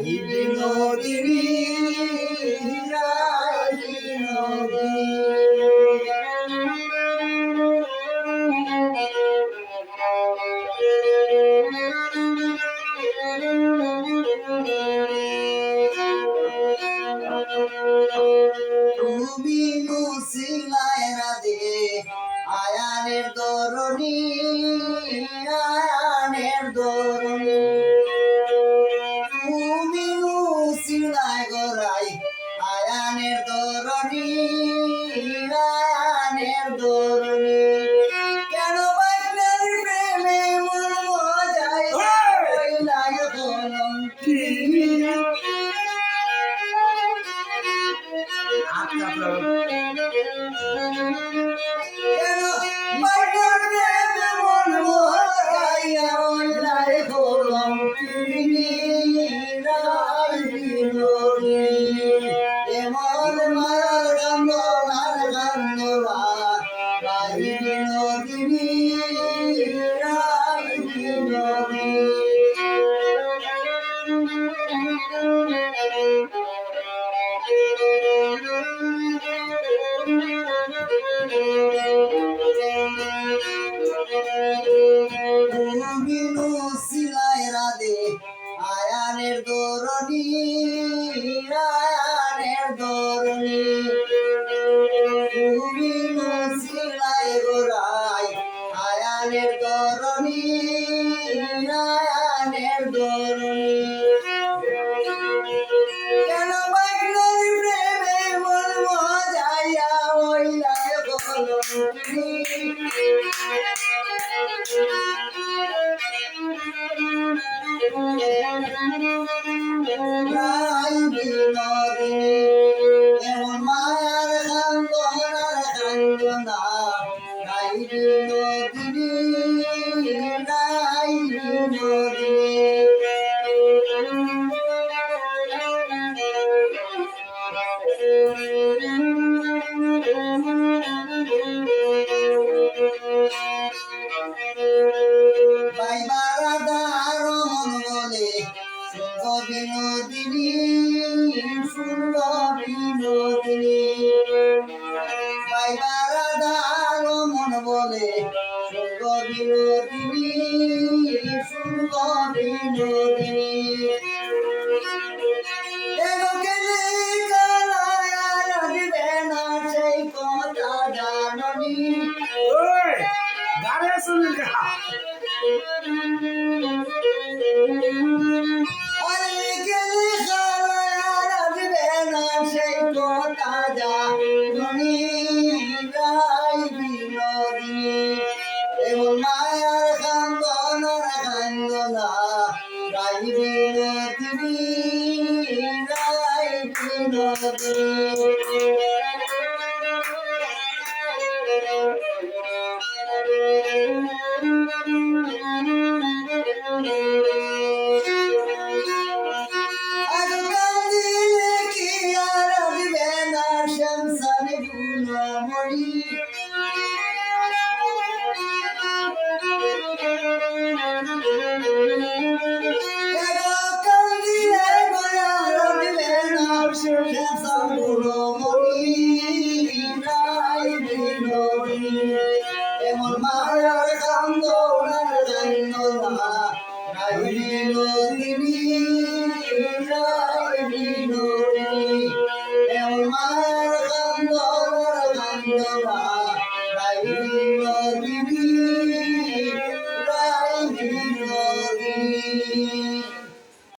বিনোদিনী রাই বিনোদিনী তুমি মুছিলাই রাধে আয়ানের দরণী আয়ানের দরণী তুমি মুছিলাই গরাই আয়ানের দরণী আয়ানের দরণী কেন বাইনার প্রেমে মন মজাই হইলাই কলঙ্কি এমন মায়ার কান্দনার কান্দনা রাই বিনোদিনী রাই বিনোদিনী বিনু সিলাই রাধে আয়ানের দরণী আয়ানের দরণী বিনু সিলাই গোরাই আয়ানের দরণী আয়ানের দরণী কেন বাইনার প্রেমে মন মজাইয়া হইলাই কলঙ্কি রাই বিনোদিনী এমন মায়ার কান্দনার কান্দনা রাই বিনোদিনী রাই বিনোদিনী বিনোদিনী সুন্দর বিনোদিনী রাধার মন বলে সুন্দর বিনোদিনী সুন্দর বিনোদিনী সেই কথা জাননি গানে শুনুন সেই কথা জানি রাই বিনোদিনী এমন মায়ার কান্দনার কান্দনা রাই বিনোদিনী রাই বিনোদিনী এমন মায়ার কান্দনার কান্দনা রাই বিনোদিনী রাই বিনোদিনী এমন মায়ার কান্দনার কান্দনা